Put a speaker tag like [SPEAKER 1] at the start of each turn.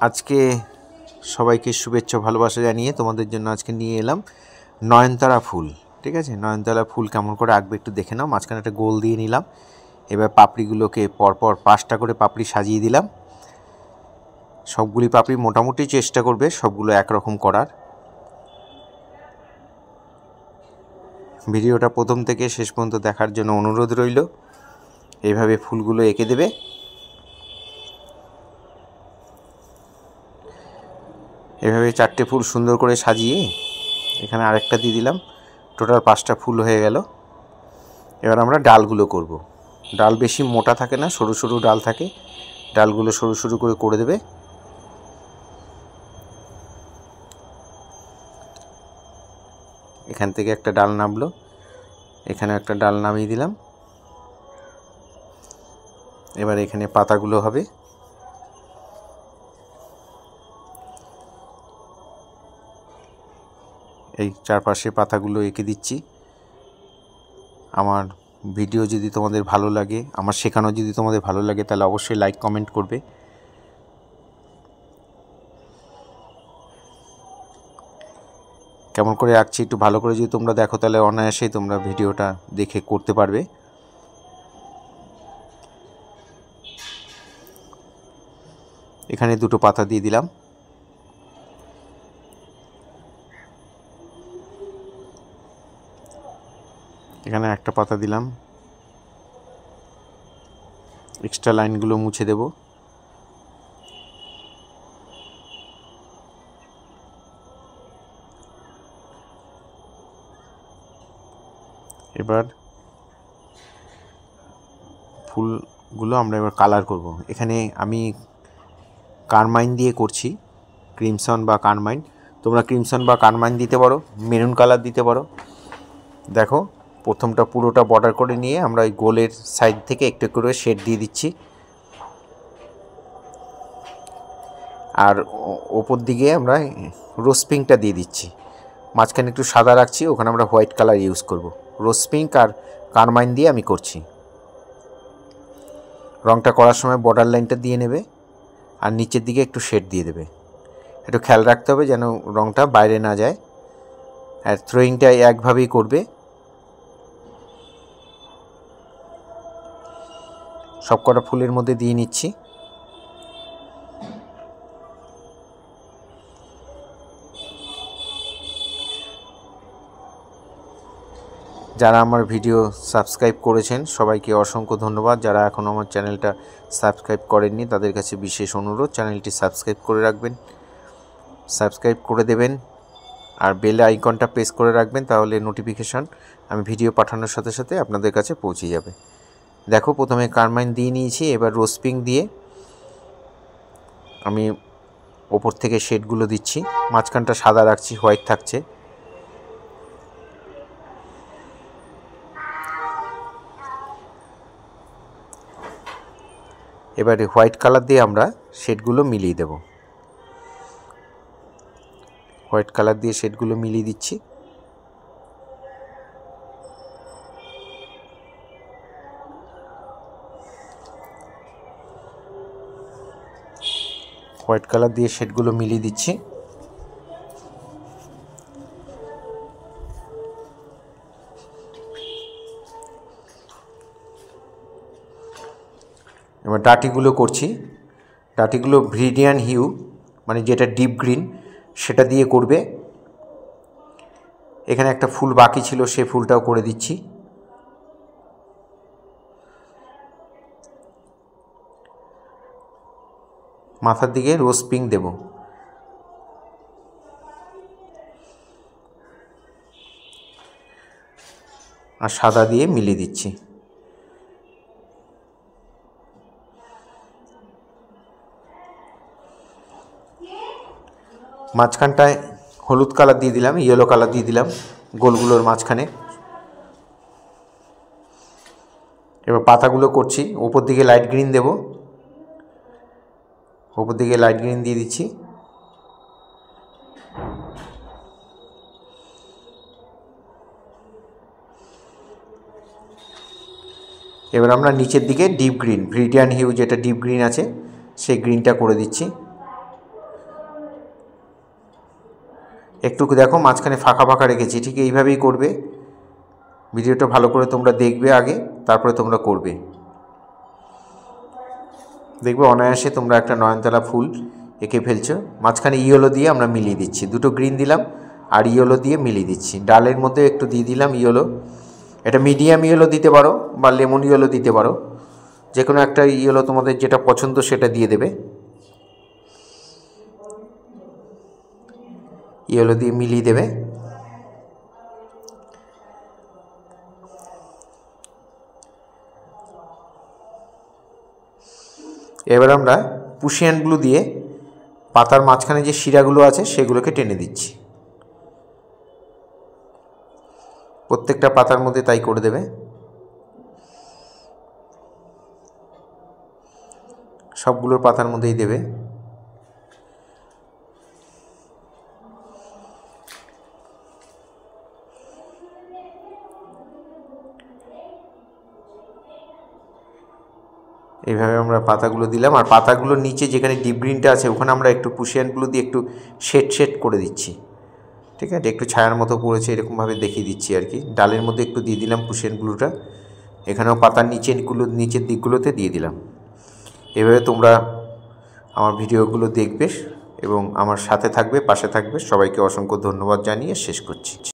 [SPEAKER 1] আজকে সবাইকে শুভেচ্ছা ভালোবাসা জানিয়ে তোমাদের জন্য আজকে নিয়ে এলাম নয়নতারা ফুল। ঠিক আছে, নয়নতারা ফুল কেমন করে আঁকবে একটু দেখে নাও। মাঝখানে একটা গোল দিয়ে নিলাম। এবার পাপড়িগুলোকে পরপর 5টা করে পাপড়ি সাজিয়ে দিলাম। সবগুলি পাপড়ি মোটামুটি চেষ্টা করবে সবগুলো একরকম করার। ভিডিওটা প্রথম থেকে শেষ পর্যন্ত দেখার জন্য অনুরোধ রইল। এইভাবে ফুলগুলো এঁকে দেবে। এভাবে 4টে ফুল সুন্দর করে সাজিয়ে এখানে আরেকটা দিয়ে দিলাম। টোটাল 5টা ফুল হয়ে গেল। এবার আমরা ডালগুলো করব। ডাল বেশি মোটা থাকে না, সরু সরু ডাল থাকে। ডালগুলো সরু সরু করে দেবে। এখান থেকে একটা ডাল নামলো, এখানে একটা ডাল নামিয়ে দিলাম। এবার এখানে পাতাগুলো হবে। এই চারপাশে পাতাগুলো এঁকে দিচ্ছি। আমার ভিডিও যদি তোমাদের ভালো লাগে, আমার শেখানো যদি তোমাদের ভালো লাগে, তাহলে অবশ্যই লাইক কমেন্ট করবে। কেমন করে আঁকছি একটু ভালো করে যদি তোমরা দেখো, তাহলে অনায়াসেই তোমরা ভিডিওটা দেখে করতে পারবে। এখানে 2টো পাতা দিয়ে দিলাম। এখানে একটা পাতা দিলাম। এক্সট্রা লাইনগুলো মুছে দেব। এবার ফুলগুলো আমরা এবার কালার করব। এখানে আমি কারমাইন দিয়ে করছি, ক্রিমসন বা কারমাইন। তোমরা ক্রিমসন বা কারমাইন দিতে পারো, মেরুন কালার দিতে পারো। দেখো, প্রথমটা পুরোটা বর্ডার করে নিয়ে আমরা ওই গোলের সাইড থেকে একটু করে শেড দিয়ে দিচ্ছি। আর ওপর দিকে আমরা রোজ পিঙ্কটা দিয়ে দিচ্ছি। মাঝখানে একটু সাদা রাখছি, ওখানে আমরা হোয়াইট কালার ইউজ করব। রোজ পিঙ্ক আর কারমাইন দিয়ে আমি করছি। রঙটা করার সময় বর্ডার লাইনটা দিয়ে নেবে আর নিচের দিকে একটু শেড দিয়ে দেবে। একটু খেয়াল রাখতে হবে যেন রঙটা বাইরে না যায়। আর থ্রোয়িংটা একভাবেই করবে। সব কটা ফুলের মধ্যে দিয়ে নিচ্ছি। যারা আমার ভিডিও সাবস্ক্রাইব করেছেন সবাইকে অসংখ্য ধন্যবাদ। যারা এখনও আমার চ্যানেলটা সাবস্ক্রাইব করেননি তাদের কাছে বিশেষ অনুরোধ, চ্যানেলটি সাবস্ক্রাইব করে রাখবেন, সাবস্ক্রাইব করে দেবেন। আর বেল আইকনটা প্রেস করে রাখবেন, তাহলে নোটিফিকেশান আমি ভিডিও পাঠানোর সাথে সাথে আপনাদের কাছে পৌঁছে যাবে। দেখো, প্রথমে কারমাইন দিয়ে নিয়েছি। এবার রোজ পিঙ্ক দিয়ে আমি ওপর থেকে শেডগুলো দিচ্ছি। মাঝখানটা সাদা রাখছি, হোয়াইট থাকছে। এবারে হোয়াইট কালার দিয়ে আমরা শেডগুলো মিলিয়ে দেব। হোয়াইট কালার দিয়ে শেডগুলো মিলিয়ে দিচ্ছি। হোয়াইট কালার দিয়ে শেডগুলো মিলিয়ে দিচ্ছি। এবার ডাটিগুলো করছি। ডাটিগুলো ভ্রিডিয়ান হিউ, মানে যেটা ডিপ গ্রিন, সেটা দিয়ে করবে। এখানে একটা ফুল বাকি ছিল, সে ফুলটাও করে দিচ্ছি। মাথার দিকে রোজ পিঙ্ক দেব। আর সাদা দিয়ে মিলিয়ে দিচ্ছি। মাঝখানটায় হলুদ কালার দিয়ে দিলাম, ইয়েলো কালার দিয়ে দিলাম গোলগুলোর মাঝখানে। এবার পাতাগুলো করছি। ওপর দিকে লাইট গ্রিন দেব, ওপর দিকে লাইট গ্রিন দিয়ে দিচ্ছি। এবার আমরা নিচের দিকে ডিপ গ্রিন, ভ্রিডিয়ান হিউ যেটা ডিপ গ্রিন আছে সেই গ্রিনটা করে দিচ্ছি। একটু দেখো মাঝখানে ফাঁকা ফাঁকা রেখেছি, ঠিক এইভাবেই করবে। ভিডিওটা ভালো করে তোমরা দেখবে আগে, তারপরে তোমরা করবে। দেখবে অনায়াসে তোমরা একটা নয়নতারা ফুল এঁকে ফেলছো। মাঝখানে ইয়েলো দিয়ে আমরা মিলিয়ে দিচ্ছি, দুটো গ্রিন দিলাম আর ইয়েলো দিয়ে মিলিয়ে দিচ্ছি। ডালের মধ্যে একটু দিয়ে দিলাম ইয়েলো, এটা মিডিয়াম ইয়েলো দিতে পারো বা লেমন ইয়েলো দিতে পারো, যে কোনো একটা ইয়েলো তোমাদের যেটা পছন্দ সেটা দিয়ে দেবে। ইয়েলো দিয়ে মিলিয়ে দেবে। এবার আমরা পুশিয়ান গ্লু দিয়ে পাতার মাঝখানে যে শিরাগুলো আছে সেগুলোকে টেনে দিচ্ছি। প্রত্যেকটা পাতার মধ্যে তাই করে দেবে, সবগুলোর পাতার মধ্যেই দেবে। এইভাবে আমরা পাতাগুলো দিলাম, আর পাতাগুলোর নিচে যেখানে ডিপ গ্রিনটা আছে ওখানে আমরা একটু পুশিয়ানগুলো দিয়ে একটু শেড করে দিচ্ছি। ঠিক আছে, একটু ছায়ার মতো পড়েছে এরকমভাবে দেখিয়ে দিচ্ছি আর কি। ডালের মধ্যে একটু দিয়ে দিলাম পুশিয়ানগুলোটা, এখানেও পাতার নিচের দিকগুলোতে দিয়ে দিলাম। এভাবে তোমরা আমার ভিডিওগুলো দেখবে এবং আমার সাথে থাকবে, পাশে থাকবে। সবাইকে অসংখ্য ধন্যবাদ জানিয়ে শেষ করছি।